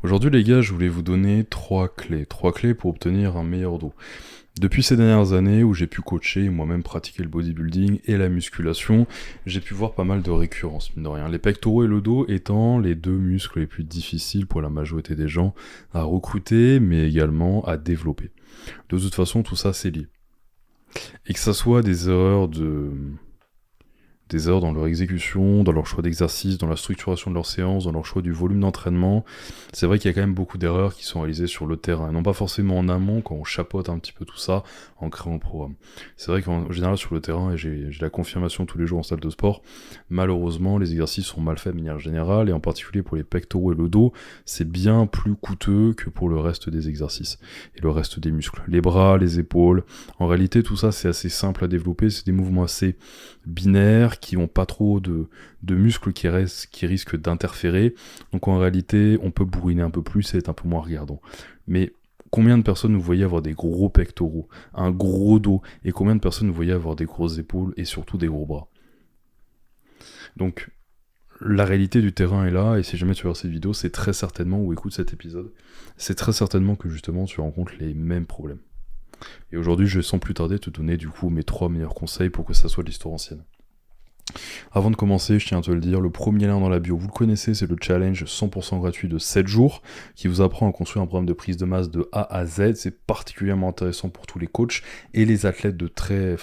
Aujourd'hui les gars, je voulais vous donner trois clés pour obtenir un meilleur dos. Depuis ces dernières années où j'ai pu coacher et moi-même pratiquer le bodybuilding et la musculation, j'ai pu voir pas mal de récurrences, mine de rien. Les pectoraux et le dos étant les deux muscles les plus difficiles pour la majorité des gens à recruter, mais également à développer. De toute façon, tout ça c'est lié. Et que ça soit des erreurs dans leur exécution, dans leur choix d'exercice, dans la structuration de leurs séances, dans leur choix du volume d'entraînement. C'est vrai qu'il y a quand même beaucoup d'erreurs qui sont réalisées sur le terrain, non pas forcément en amont, quand on chapeaute un petit peu tout ça en créant le programme. C'est vrai qu'en général sur le terrain, et j'ai la confirmation tous les jours en salle de sport, malheureusement les exercices sont mal faits de manière générale, et en particulier pour les pectoraux et le dos, c'est bien plus coûteux que pour le reste des exercices, et le reste des muscles. Les bras, les épaules, en réalité tout ça c'est assez simple à développer, c'est des mouvements assez binaires, qui ont pas trop de muscles qui risquent d'interférer. Donc en réalité, on peut bourriner un peu plus et être un peu moins regardant. Mais combien de personnes vous voyez avoir des gros pectoraux, un gros dos, et combien de personnes vous voyez avoir des grosses épaules et surtout des gros bras? Donc la réalité du terrain est là, et si jamais tu regardes cette vidéo, c'est très certainement, ou écoute cet épisode, c'est très certainement que justement tu rencontres les mêmes problèmes. Et aujourd'hui, je vais sans plus tarder te donner du coup mes 3 meilleurs conseils pour que ça soit de l'histoire ancienne. Avant de commencer, je tiens à te le dire, le premier lien dans la bio, vous le connaissez, c'est le challenge 100% gratuit de 7 jours qui vous apprend à construire un programme de prise de masse de A à Z. C'est particulièrement intéressant pour tous les coachs et les athlètes de très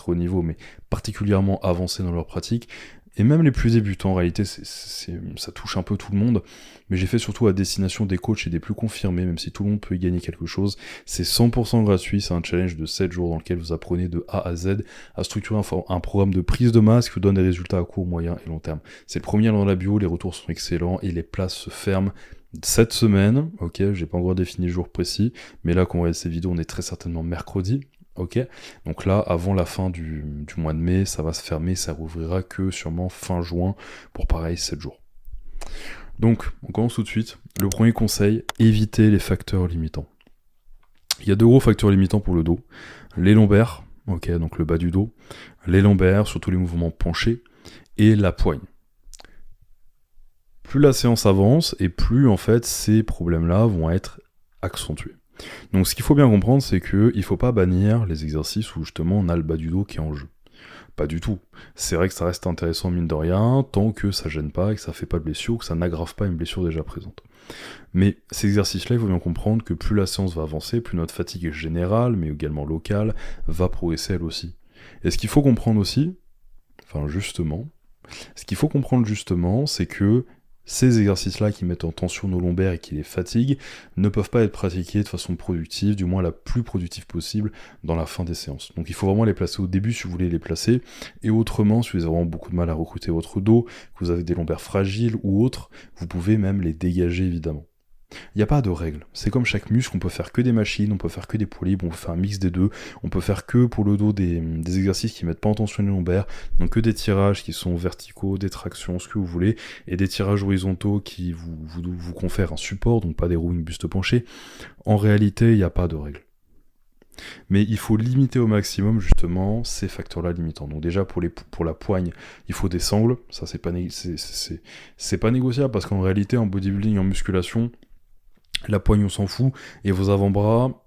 haut niveau, mais particulièrement avancés dans leur pratique. Et même les plus débutants, en réalité, ça touche un peu tout le monde, mais j'ai fait surtout à destination des coachs et des plus confirmés, même si tout le monde peut y gagner quelque chose. C'est 100% gratuit, c'est un challenge de 7 jours dans lequel vous apprenez de A à Z à structurer un programme de prise de masse qui vous donne des résultats à court, moyen et long terme. C'est le premier lien dans la bio, les retours sont excellents et les places se ferment cette semaine. Ok, j'ai pas encore défini le jour précis, mais là, quand on regarde ces vidéos, on est très certainement mercredi. Ok, donc là, avant la fin du mois de mai, ça va se fermer, ça rouvrira que sûrement fin juin pour pareil 7 jours. Donc, on commence tout de suite. Le premier conseil, évitez les facteurs limitants. Il y a 2 gros facteurs limitants pour le dos. Les lombaires, ok, donc le bas du dos, les lombaires, surtout les mouvements penchés, et la poigne. Plus la séance avance, et plus en fait ces problèmes-là vont être accentués. Donc ce qu'il faut bien comprendre, c'est qu'il ne faut pas bannir les exercices où justement on a le bas du dos qui est en jeu. Pas du tout. C'est vrai que ça reste intéressant mine de rien, tant que ça gêne pas, et que ça fait pas de blessure, que ça n'aggrave pas une blessure déjà présente. Mais ces exercices-là, il faut bien comprendre que plus la séance va avancer, plus notre fatigue générale, mais également locale, va progresser elle aussi. Et ce qu'il faut comprendre aussi, c'est que ces exercices-là qui mettent en tension nos lombaires et qui les fatiguent ne peuvent pas être pratiqués de façon productive, du moins la plus productive possible dans la fin des séances. Donc il faut vraiment les placer au début si vous voulez les placer, et autrement, si vous avez vraiment beaucoup de mal à recruter votre dos, que vous avez des lombaires fragiles ou autres, vous pouvez même les dégager évidemment. Il n'y a pas de règle, c'est comme chaque muscle, on peut faire que des machines, on peut faire que des poids libres, on peut faire un mix des deux, on peut faire que pour le dos des exercices qui mettent pas en tension les lombaires, donc que des tirages qui sont verticaux, des tractions, ce que vous voulez, et des tirages horizontaux qui vous confèrent un support, donc pas des rowing buste penché. En réalité, il n'y a pas de règle. Mais il faut limiter au maximum justement ces facteurs-là limitants. Donc déjà pour la poigne, il faut des sangles, ça c'est pas négociable parce qu'en réalité en bodybuilding et en musculation, la poigne on s'en fout, et vos avant-bras,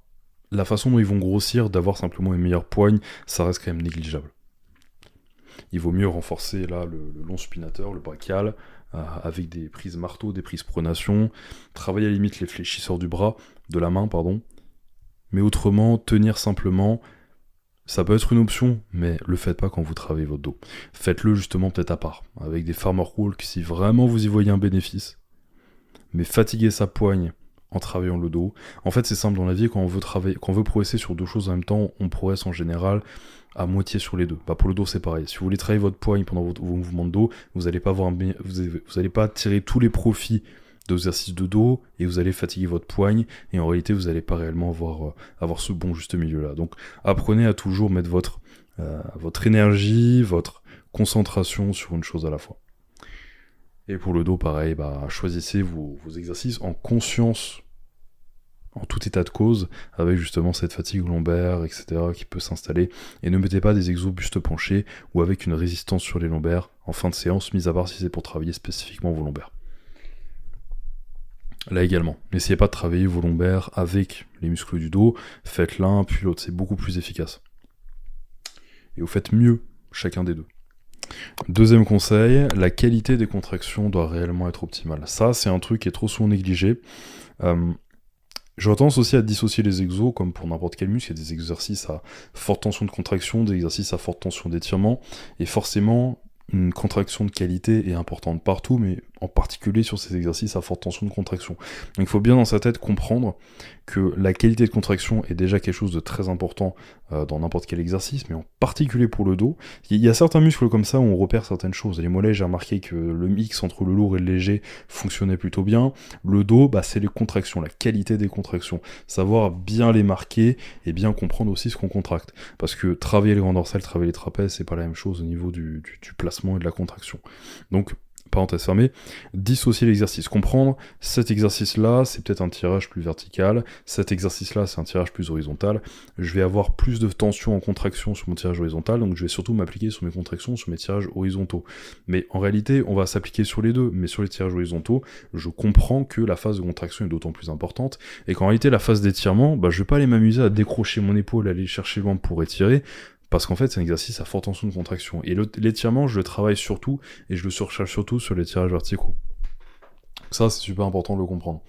la façon dont ils vont grossir, d'avoir simplement une meilleure poigne, ça reste quand même négligeable. Il vaut mieux renforcer là le long supinateur, le brachial, avec des prises marteau, des prises pronation, travailler à la limite les fléchisseurs de la main, mais autrement, tenir simplement, ça peut être une option, mais le faites pas quand vous travaillez votre dos. Faites-le justement peut-être à part, avec des farmer walks si vraiment vous y voyez un bénéfice, mais fatiguer sa poigne en travaillant le dos. En fait, c'est simple dans la vie, quand on veut progresser sur 2 choses en même temps, on progresse en général à moitié sur les 2. Pour le dos, c'est pareil. Si vous voulez travailler votre poigne pendant vos mouvements de dos, vous allez pas tirer tous les profits d'exercices de dos, et vous allez fatiguer votre poigne, et en réalité, vous n'allez pas réellement avoir ce bon juste milieu-là. Donc, apprenez à toujours mettre votre énergie, votre concentration sur une chose à la fois. Et pour le dos, pareil, choisissez vos exercices en conscience, en tout état de cause, avec justement cette fatigue lombaire, etc., qui peut s'installer. Et ne mettez pas des exos buste penché ou avec une résistance sur les lombaires en fin de séance, mis à part si c'est pour travailler spécifiquement vos lombaires. Là également, n'essayez pas de travailler vos lombaires avec les muscles du dos, faites l'un puis l'autre, c'est beaucoup plus efficace. Et vous faites mieux chacun des deux. Deuxième conseil, la qualité des contractions doit réellement être optimale. Ça, c'est un truc qui est trop souvent négligé. J'aurais tendance aussi à dissocier les exos, comme pour n'importe quel muscle, il y a des exercices à forte tension de contraction, des exercices à forte tension d'étirement, et forcément, une contraction de qualité est importante partout, mais en particulier sur ces exercices à forte tension de contraction. Donc il faut bien dans sa tête comprendre que la qualité de contraction est déjà quelque chose de très important dans n'importe quel exercice, mais en particulier pour le dos. Il y a certains muscles comme ça où on repère certaines choses. Les mollets, j'ai remarqué que le mix entre le lourd et le léger fonctionnait plutôt bien. Le dos, c'est les contractions, la qualité des contractions. Savoir bien les marquer et bien comprendre aussi ce qu'on contracte. Parce que travailler les grands dorsales, travailler les trapèzes, c'est pas la même chose au niveau du placement et de la contraction. Donc, parenthèse fermée, dissocier l'exercice, comprendre cet exercice-là, c'est peut-être un tirage plus vertical, cet exercice-là, c'est un tirage plus horizontal, je vais avoir plus de tension en contraction sur mon tirage horizontal, donc je vais surtout m'appliquer sur mes contractions, sur mes tirages horizontaux. Mais en réalité, on va s'appliquer sur les deux, mais sur les tirages horizontaux, je comprends que la phase de contraction est d'autant plus importante, et qu'en réalité, la phase d'étirement, je vais pas aller m'amuser à décrocher mon épaule, aller chercher loin pour étirer, parce qu'en fait, c'est un exercice à forte tension de contraction. Et l'étirement, je le travaille surtout, et je le surcharge surtout sur les tirages verticaux. Ça, c'est super important de le comprendre.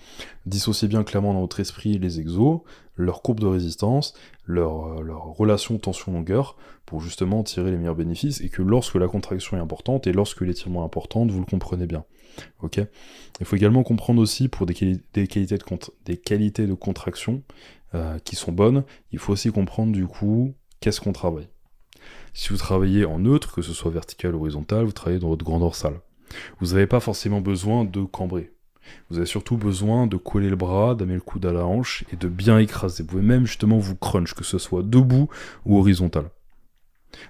Dissociez bien clairement dans votre esprit les exos, leur courbe de résistance, leur relation tension-longueur, pour justement tirer les meilleurs bénéfices, et que lorsque la contraction est importante, et lorsque l'étirement est important, vous le comprenez bien. Ok. Il faut également comprendre aussi, pour des qualités de contraction qui sont bonnes, il faut aussi comprendre du coup qu'est-ce qu'on travaille. Si vous travaillez en neutre, que ce soit vertical ou horizontal, vous travaillez dans votre grand dorsal. Vous n'avez pas forcément besoin de cambrer. Vous avez surtout besoin de coller le bras, d'amener le coude à la hanche et de bien écraser. Vous pouvez même justement vous crunch, que ce soit debout ou horizontal.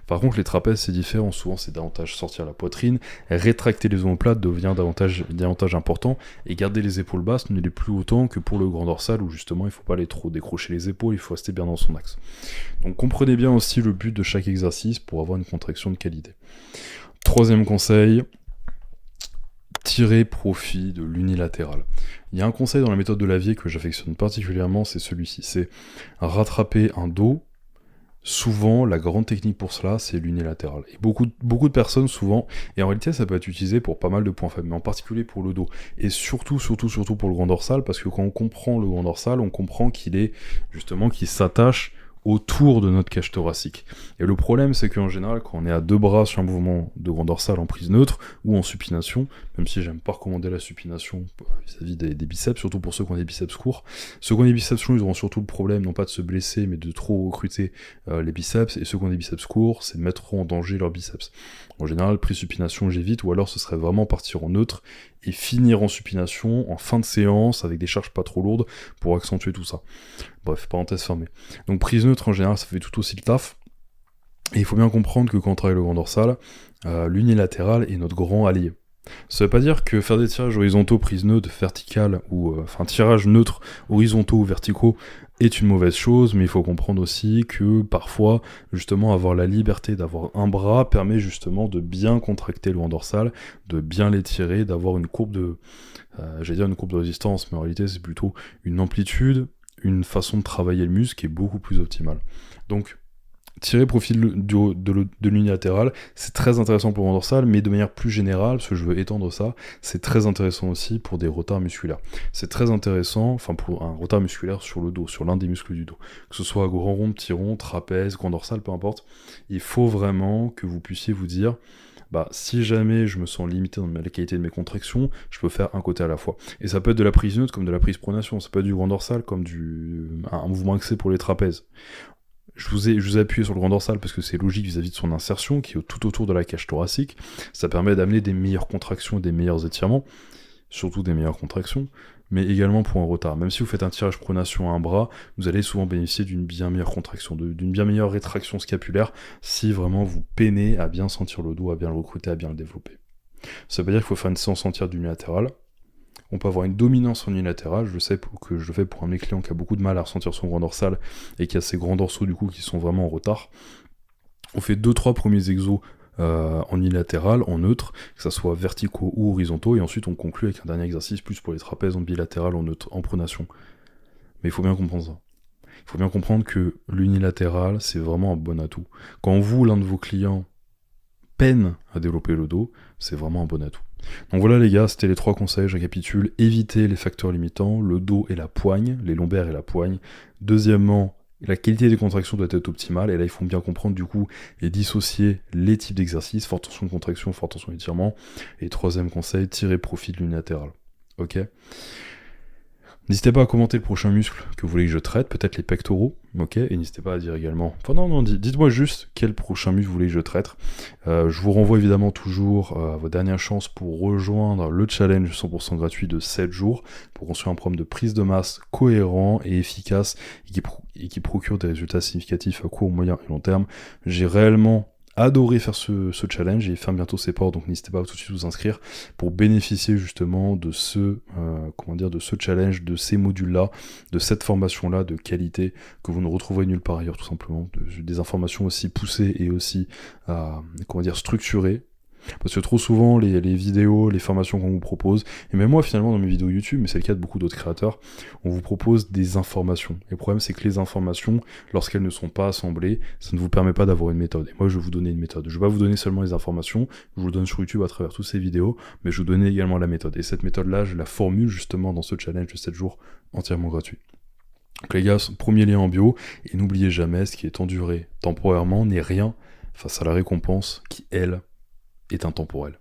Par contre, les trapèzes, c'est différent. Souvent, c'est davantage sortir la poitrine, rétracter les omoplates devient davantage important, et garder les épaules basses ne l'est plus autant que pour le grand dorsal, où justement, il ne faut pas aller trop décrocher les épaules, il faut rester bien dans son axe. Donc, comprenez bien aussi le but de chaque exercice pour avoir une contraction de qualité. Troisième conseil, tirer profit de l'unilatéral. Il y a un conseil dans la méthode de Lavier que j'affectionne particulièrement, c'est celui-ci, c'est rattraper un dos. Souvent, la grande technique pour cela, c'est l'unilatéral. Et beaucoup de personnes, souvent, et en réalité, ça peut être utilisé pour pas mal de points faibles, mais en particulier pour le dos. Et surtout pour le grand dorsal, parce que quand on comprend le grand dorsal, on comprend qu'il s'attache autour de notre cage thoracique. Et le problème, c'est qu'en général, quand on est à deux bras sur un mouvement de grand dorsal en prise neutre, ou en supination, même si j'aime pas recommander la supination vis-à-vis des biceps, surtout pour ceux qui ont des biceps courts, ceux qui ont des biceps longs, ils auront surtout le problème, non pas de se blesser, mais de trop recruter les biceps, et ceux qui ont des biceps courts, c'est de mettre en danger leurs biceps. En général, prise supination, j'évite, ou alors ce serait vraiment partir en neutre, et finir en supination, en fin de séance, avec des charges pas trop lourdes, pour accentuer tout ça. Bref, parenthèse fermée. Donc prise neutre, en général, ça fait tout aussi le taf. Et il faut bien comprendre que quand on travaille le grand dorsal, l'unilatéral est notre grand allié. Ça veut pas dire que faire des tirages horizontaux, prise neutre, verticale, ou tirage neutre, horizontaux ou verticaux, est une mauvaise chose, mais il faut comprendre aussi que parfois, justement, avoir la liberté d'avoir un bras permet justement de bien contracter le grand dorsal, de bien l'étirer, d'avoir une courbe de... une courbe de résistance, mais en réalité c'est plutôt une amplitude, une façon de travailler le muscle qui est beaucoup plus optimale. Donc, tirer profit de l'unilatéral, c'est très intéressant pour le grand dorsal, mais de manière plus générale, parce que je veux étendre ça, c'est très intéressant aussi pour des retards musculaires. C'est très intéressant, pour un retard musculaire sur le dos, sur l'un des muscles du dos. Que ce soit grand rond, petit rond, trapèze, grand dorsal, peu importe, il faut vraiment que vous puissiez vous dire, si jamais je me sens limité dans la qualité de mes contractions, je peux faire un côté à la fois. Et ça peut être de la prise neutre comme de la prise pronation, ça peut être du grand dorsal comme un mouvement axé pour les trapèzes. Je vous ai appuyé sur le grand dorsal parce que c'est logique vis-à-vis de son insertion qui est tout autour de la cage thoracique. Ça permet d'amener des meilleures contractions et des meilleurs étirements, surtout des meilleures contractions, mais également pour un retard. Même si vous faites un tirage pronation à un bras, vous allez souvent bénéficier d'une bien meilleure contraction, d'une bien meilleure rétraction scapulaire si vraiment vous peinez à bien sentir le dos, à bien le recruter, à bien le développer. Ça veut dire qu'il faut faire une séance entière d'unilatéral. On peut avoir une dominance en unilatéral, je sais que je le fais pour un de mes clients qui a beaucoup de mal à ressentir son grand dorsal et qui a ses grands dorsaux du coup qui sont vraiment en retard. On fait 2-3 premiers exos en unilatéral, en neutre, que ça soit verticaux ou horizontaux, et ensuite on conclut avec un dernier exercice plus pour les trapèzes en bilatéral, en neutre, en pronation. Mais il faut bien comprendre ça. Il faut bien comprendre que l'unilatéral, c'est vraiment un bon atout. Quand vous, l'un de vos clients, peine à développer le dos, c'est vraiment un bon atout. Donc voilà les gars, c'était les 3 conseils, je récapitule. Évitez les facteurs limitants, le dos et la poigne, les lombaires et la poigne. Deuxièmement, la qualité des contractions doit être optimale, et là il faut bien comprendre du coup et dissocier les types d'exercices, forte tension de contraction, forte tension d'étirement. Et troisième conseil, tirez profit de l'unilatéral. Ok ? N'hésitez pas à commenter le prochain muscle que vous voulez que je traite, peut-être les pectoraux, ok ? Et n'hésitez pas à dire également... Enfin non, dites-moi juste quel prochain muscle vous voulez que je traite. Je vous renvoie évidemment toujours à vos dernières chances pour rejoindre le challenge 100% gratuit de 7 jours, pour construire un programme de prise de masse cohérent et efficace, et qui procure des résultats significatifs à court, moyen et long terme. J'ai réellement adoré faire ce challenge, et il ferme bientôt ses portes, donc n'hésitez pas à tout de suite vous inscrire pour bénéficier justement de ce challenge, de ces modules-là, de cette formation-là de qualité que vous ne retrouverez nulle part ailleurs, tout simplement, des informations aussi poussées et aussi structurées. Parce que trop souvent, les vidéos, les formations qu'on vous propose, et même moi finalement dans mes vidéos YouTube, mais c'est le cas de beaucoup d'autres créateurs, on vous propose des informations. Et le problème c'est que les informations, lorsqu'elles ne sont pas assemblées, ça ne vous permet pas d'avoir une méthode. Et moi je vais vous donner une méthode. Je vais pas vous donner seulement les informations, je vous le donne sur YouTube à travers toutes ces vidéos, mais je vais vous donner également la méthode. Et cette méthode-là, je la formule justement dans ce challenge de 7 jours entièrement gratuit. Donc les gars, premier lien en bio, et n'oubliez jamais, ce qui est enduré temporairement n'est rien face à la récompense qui, elle, est intemporelle.